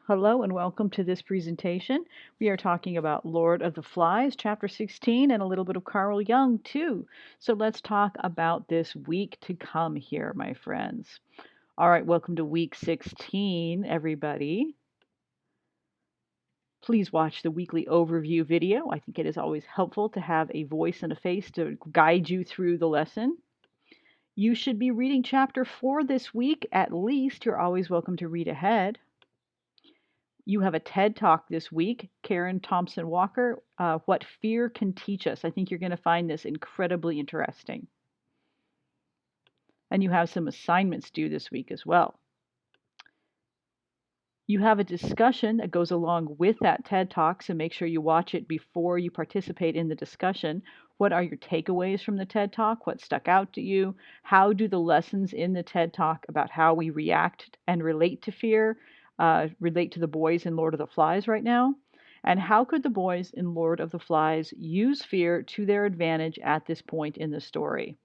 Hello and welcome to this presentation. We are talking about Lord of the Flies, Chapter 16, and a little bit of Carl Jung, too. So let's talk about this week to come here, my friends. All right, welcome to week 16, everybody. Please watch the weekly overview video. I think it is always helpful to have a voice and a face to guide you through the lesson. You should be reading Chapter 4 this week, at least. You're always welcome to read ahead. You have a TED Talk this week, Karen Thompson Walker, What Fear Can Teach Us. I think you're going to find this incredibly interesting. And you have some assignments due this week as well. You have a discussion that goes along with that TED Talk, so make sure you watch it before you participate in the discussion. What are your takeaways from the TED Talk? What stuck out to you? How do the lessons in the TED Talk about how we react and relate to fear relate to the boys in Lord of the Flies right now? And how could the boys in Lord of the Flies use fear to their advantage at this point in the story?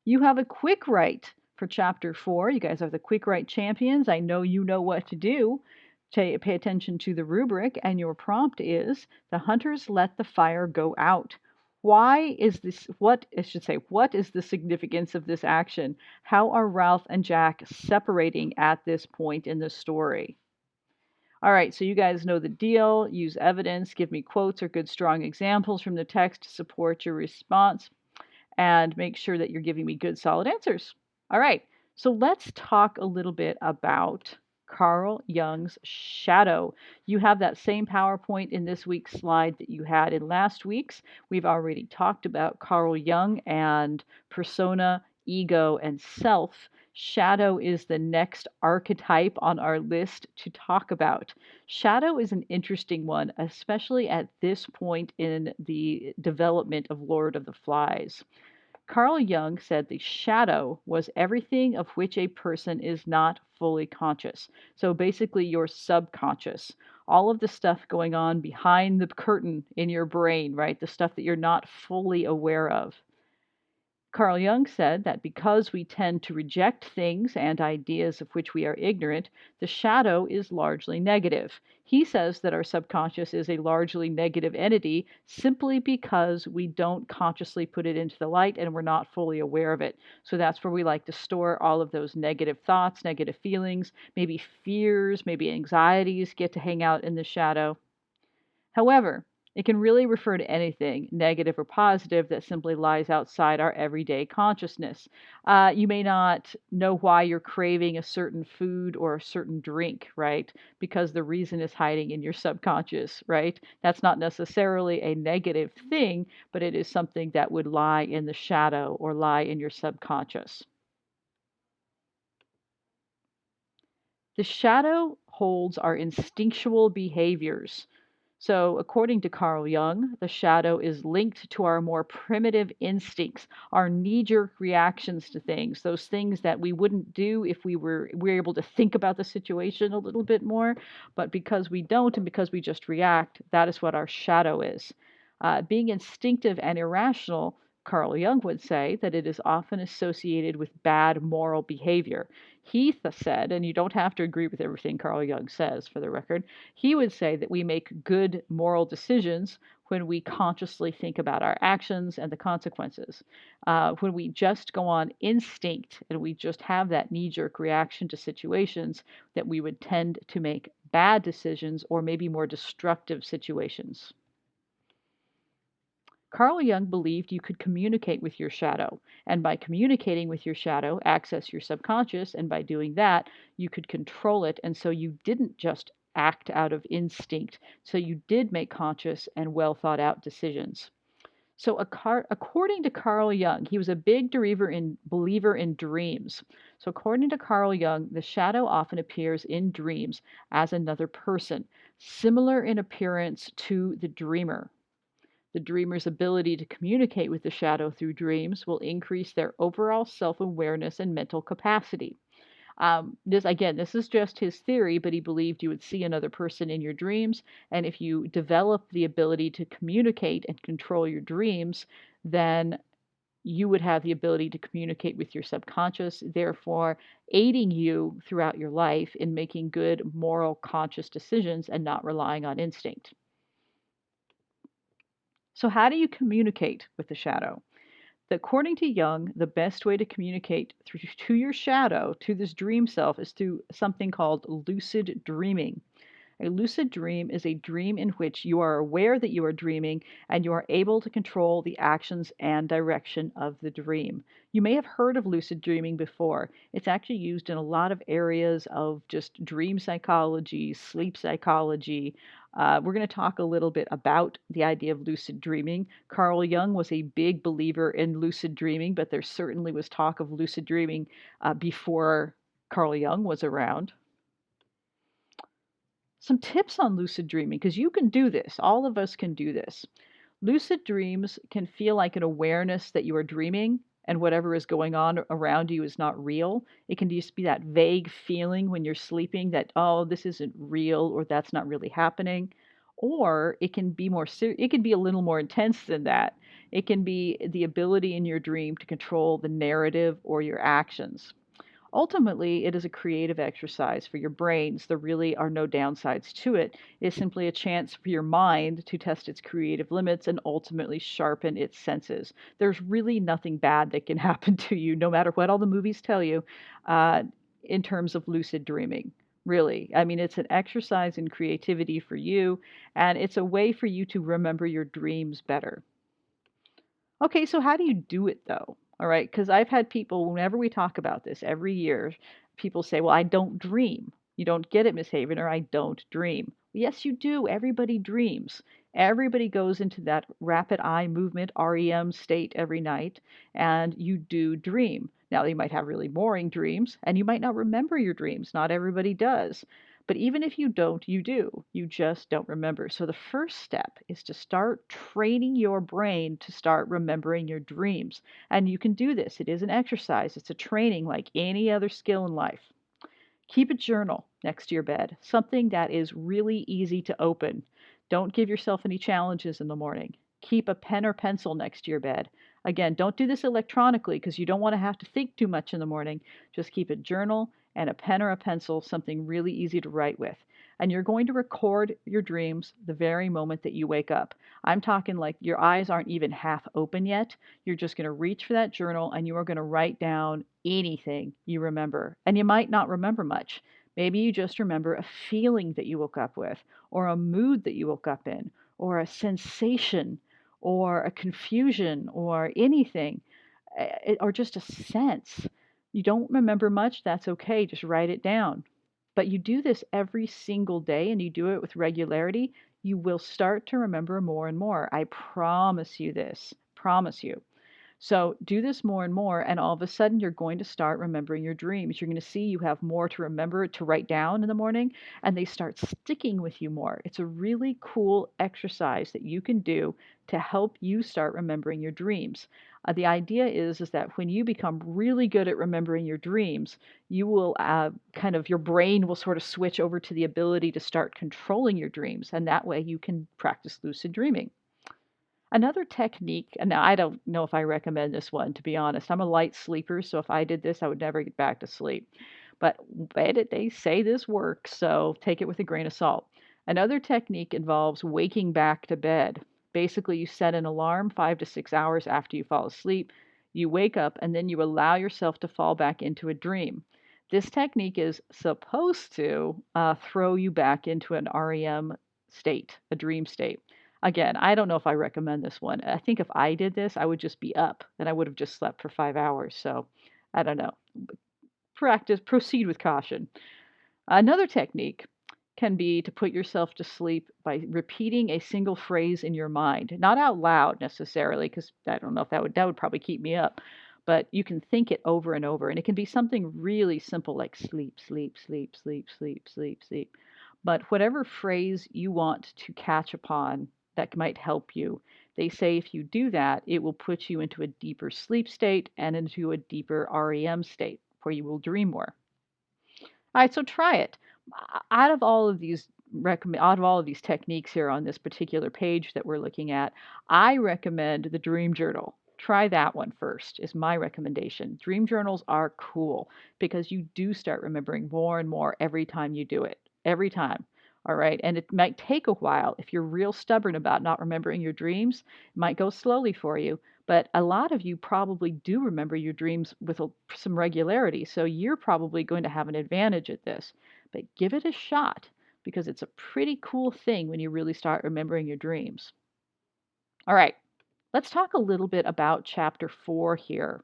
You have a quick write for chapter 4. You guys are the quick write champions. I know you know what to do. Pay attention to the rubric, and your prompt is the hunters let the fire go out. Why is this? What I should say, what is the significance of this action? How are Ralph and Jack separating at this point in the story? All right, so you guys know the deal. Use evidence, give me quotes or good strong examples from the text to support your response, and make sure that you're giving me good solid answers. All right, so let's talk a little bit about Carl Jung's shadow. You have that same PowerPoint in this week's slide that you had in last week's. We've already talked about Carl Jung and persona, ego, and self. Shadow is the next archetype on our list to talk about. Shadow is an interesting one, especially at this point in the development of Lord of the Flies. Carl Jung said the shadow was everything of which a person is not fully conscious. So basically, your subconscious, all of the stuff going on behind the curtain in your brain, right? The stuff that you're not fully aware of. Carl Jung said that because we tend to reject things and ideas of which we are ignorant, the shadow is largely negative. He says that our subconscious is a largely negative entity simply because we don't consciously put it into the light and we're not fully aware of it. So that's where we like to store all of those negative thoughts, negative feelings, maybe fears, maybe anxieties get to hang out in the shadow. However, it can really refer to anything, negative or positive, that simply lies outside our everyday consciousness. You may not know why you're craving a certain food or a certain drink, right? Because the reason is hiding in your subconscious, right? That's not necessarily a negative thing, but it is something that would lie in the shadow or lie in your subconscious. The shadow holds our instinctual behaviors. So, according to Carl Jung, the shadow is linked to our more primitive instincts, our knee-jerk reactions to things, those things that we wouldn't do if we were able to think about the situation a little bit more. But because we don't and because we just react, that is what our shadow is. Being instinctive and irrational, Carl Jung would say that it is often associated with bad moral behavior. He said, and you don't have to agree with everything Carl Jung says for the record, he would say that we make good moral decisions when we consciously think about our actions and the consequences. When we just go on instinct and we just have that knee jerk reaction to situations, that we would tend to make bad decisions or maybe more destructive situations. Carl Jung believed you could communicate with your shadow, and by communicating with your shadow, access your subconscious, and by doing that, you could control it, and so you didn't just act out of instinct, so you did make conscious and well thought out decisions. So, according to Carl Jung, he was a big believer in dreams. So, according to Carl Jung, the shadow often appears in dreams as another person, similar in appearance to the dreamer. The dreamer's ability to communicate with the shadow through dreams will increase their overall self awareness and mental capacity. This is just his theory, but he believed you would see another person in your dreams. And if you develop the ability to communicate and control your dreams, then you would have the ability to communicate with your subconscious, therefore aiding you throughout your life in making good, moral, conscious decisions and not relying on instinct. So, how do you communicate with the shadow? According to Jung, the best way to communicate to your shadow, to this dream self, is through something called lucid dreaming. A lucid dream is a dream in which you are aware that you are dreaming and you are able to control the actions and direction of the dream. You may have heard of lucid dreaming before. It's actually used in a lot of areas of just dream psychology, sleep psychology. We're going to talk a little bit about the idea of lucid dreaming. Carl Jung was a big believer in lucid dreaming, but there certainly was talk of lucid dreaming before Carl Jung was around. Some tips on lucid dreaming, because you can do this. All of us can do this. Lucid dreams can feel like an awareness that you are dreaming and whatever is going on around you is not real. It can just be that vague feeling when you're sleeping that, oh, this isn't real or that's not really happening. Or it can be it can be a little more intense than that. It can be the ability in your dream to control the narrative or your actions. Ultimately, it is a creative exercise for your brains. There really are no downsides to it. It's simply a chance for your mind to test its creative limits and ultimately sharpen its senses. There's really nothing bad that can happen to you, no matter what all the movies tell you, uh, in terms of lucid dreaming. Really. I mean, it's an exercise in creativity for you, and it's a way for you to remember your dreams better. Okay, so how do you do it though? All right, because I've had people, whenever we talk about this every year, people say, well, I don't dream. You don't get it, Miss Haven, or I don't dream. Yes, you do. Everybody dreams. Everybody goes into that rapid eye movement, REM state every night, and you do dream. Now, you might have really boring dreams, and you might not remember your dreams. Not everybody does. But even if you don't, you do. You just don't remember. So the first step is to start training your brain to start remembering your dreams. And you can do this. It is an exercise, it's a training like any other skill in life. Keep a journal next to your bed, something that is really easy to open. Don't give yourself any challenges in the morning. Keep a pen or pencil next to your bed. Again, don't do this electronically because you don't want to have to think too much in the morning. Just keep a journal and a pen or a pencil, something really easy to write with. And you're going to record your dreams the very moment that you wake up. I'm talking like your eyes aren't even half open yet. You're just going to reach for that journal and you are going to write down anything you remember. And you might not remember much. Maybe you just remember a feeling that you woke up with, or a mood that you woke up in, or a sensation, or a confusion, or anything, or just a sense. You don't remember much, that's okay. Just write it down. But you do this every single day and you do it with regularity, you will start to remember more and more. I promise you this. Promise you. So do this more and more, and all of a sudden you're going to start remembering your dreams. You're going to see you have more to remember to write down in the morning, and they start sticking with you more. It's a really cool exercise that you can do to help you start remembering your dreams. The idea is that when you become really good at remembering your dreams, you will your brain will sort of switch over to the ability to start controlling your dreams, and that way you can practice lucid dreaming. Another technique, and I don't know if I recommend this one, to be honest. I'm a light sleeper, so if I did this, I would never get back to sleep. But they say this works, so take it with a grain of salt. Another technique involves waking back to bed. Basically, you set an alarm 5 to 6 hours after you fall asleep. You wake up, and then you allow yourself to fall back into a dream. This technique is supposed to throw you back into an REM state, a dream state. Again, I don't know if I recommend this one. I think if I did this, I would just be up and I would have just slept for 5 hours. So I don't know. Proceed with caution. Another technique can be to put yourself to sleep by repeating a single phrase in your mind, not out loud necessarily, because I don't know if that would probably keep me up, but you can think it over and over, and it can be something really simple like sleep, sleep, sleep, sleep, sleep, sleep, sleep. But whatever phrase you want to catch upon that might help you, they say if you do that, it will put you into a deeper sleep state and into a deeper REM state where you will dream more. All right, so try it. Out of all of these out of all of these techniques here on this particular page that we're looking at, I recommend the dream journal. Try that one first, is my recommendation. Dream journals are cool because you do start remembering more and more every time you do it. Every time. All right. And it might take a while. If you're real stubborn about not remembering your dreams, it might go slowly for you. But a lot of you probably do remember your dreams with some regularity. So you're probably going to have an advantage at this. But give it a shot because it's a pretty cool thing when you really start remembering your dreams. All right. Let's talk a little bit about chapter 4 here.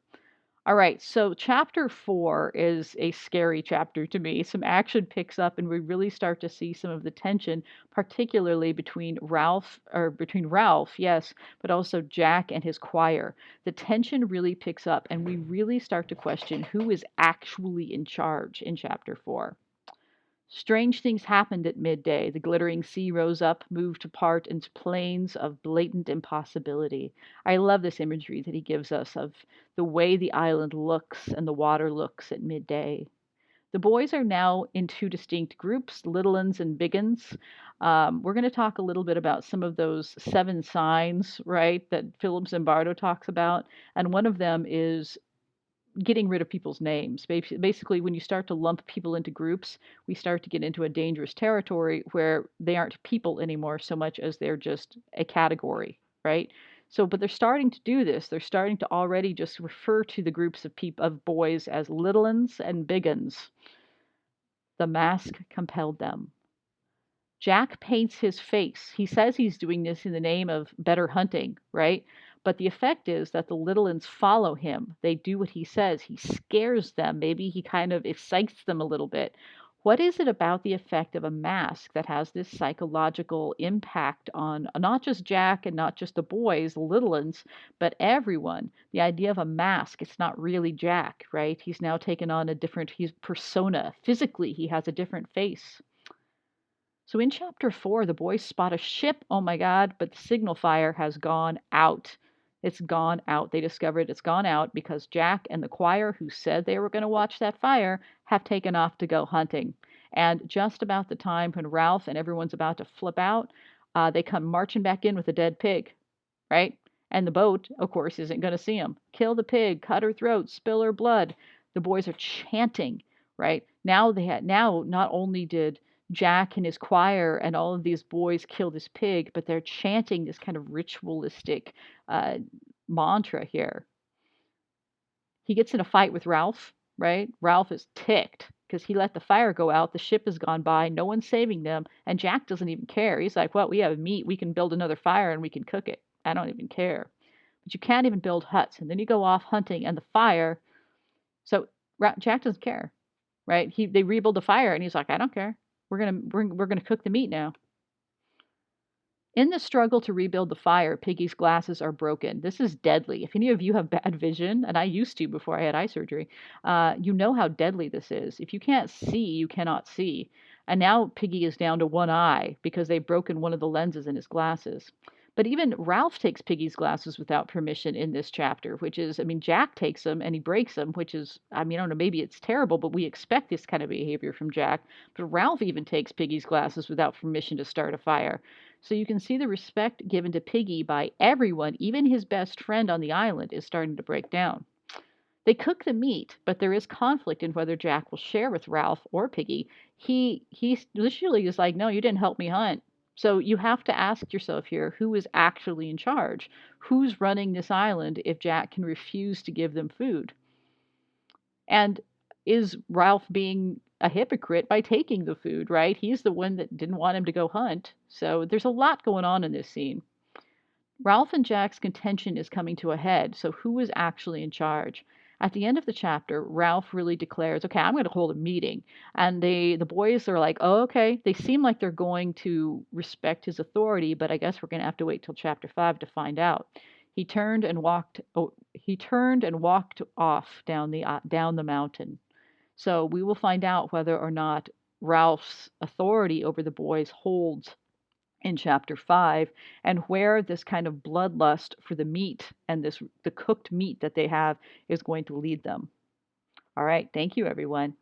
All right, so chapter 4 is a scary chapter to me. Some action picks up, and we really start to see some of the tension, particularly between Ralph, yes, but also Jack and his choir. The tension really picks up, and we really start to question who is actually in charge in chapter 4. Strange things happened at midday. The glittering sea rose up, moved apart into plains of blatant impossibility. I love this imagery that he gives us of the way the island looks and the water looks at midday. The boys are now in two distinct groups, little uns and big uns. We're going to talk a little bit about some of those 7 signs, right, that Philip Zimbardo talks about. And one of them is getting rid of people's names. Basically, when you start to lump people into groups, we start to get into a dangerous territory where they aren't people anymore so much as they're just a category, right? So, but they're starting to do this. They're starting to already just refer to the groups of boys as little uns and big uns. The mask compelled them. Jack paints his face. He says he's doing this in the name of better hunting, right? But the effect is that the little uns follow him. They do what he says. He scares them. Maybe he kind of excites them a little bit. What is it about the effect of a mask that has this psychological impact on not just Jack and not just the boys, the little uns, but everyone? The idea of a mask, it's not really Jack, right? He's now taken on he's persona. Physically, he has a different face. So in chapter 4, the boys spot a ship. Oh my God, but the signal fire has gone out. It's gone out. They discovered it's gone out because Jack and the choir, who said they were going to watch that fire, have taken off to go hunting. And just about the time when Ralph and everyone's about to flip out, they come marching back in with a dead pig, right? And the boat, of course, isn't going to see them. Kill the pig, cut her throat, spill her blood. The boys are chanting, right? Now not only did Jack and his choir and all of these boys kill this pig, but they're chanting this kind of ritualistic uh, mantra here. He gets in a fight with Ralph, right? Ralph is ticked because he let the fire go out. The ship has gone by. No one's saving them. And Jack doesn't even care. He's like, well, we have meat. We can build another fire and we can cook it. I don't even care. But you can't even build huts. And then you go off hunting and the fire. So Jack doesn't care, right? They rebuild the fire and he's like, I don't care. We're gonna cook the meat now. In the struggle to rebuild the fire, Piggy's glasses are broken. This is deadly. If any of you have bad vision, and I used to before I had eye surgery, you know how deadly this is. If you can't see, you cannot see. And now Piggy is down to one eye because they've broken one of the lenses in his glasses. But even Ralph takes Piggy's glasses without permission in this chapter, which is, I mean, Jack takes them and he breaks them, which is, I mean, I don't know, maybe it's terrible, but we expect this kind of behavior from Jack. But Ralph even takes Piggy's glasses without permission to start a fire. So you can see the respect given to Piggy by everyone, even his best friend on the island, is starting to break down. They cook the meat, but there is conflict in whether Jack will share with Ralph or Piggy. He literally is like, no, you didn't help me hunt. So you have to ask yourself here, who is actually in charge? Who's running this island if Jack can refuse to give them food? And is Ralph being a hypocrite by taking the food, right? He's the one that didn't want him to go hunt. So there's a lot going on in this scene. Ralph and Jack's contention is coming to a head, so who is actually in charge? At the end of the chapter, Ralph really declares, okay, I'm going to hold a meeting. And the boys are like, oh, okay. They seem like they're going to respect his authority, but I guess we're going to have to wait till chapter 5 to find out. He turned and walked off down the mountain. So we will find out whether or not Ralph's authority over the boys holds in chapter 5 and where this kind of bloodlust for the meat and the cooked meat that they have is going to lead them. All right, thank you everyone.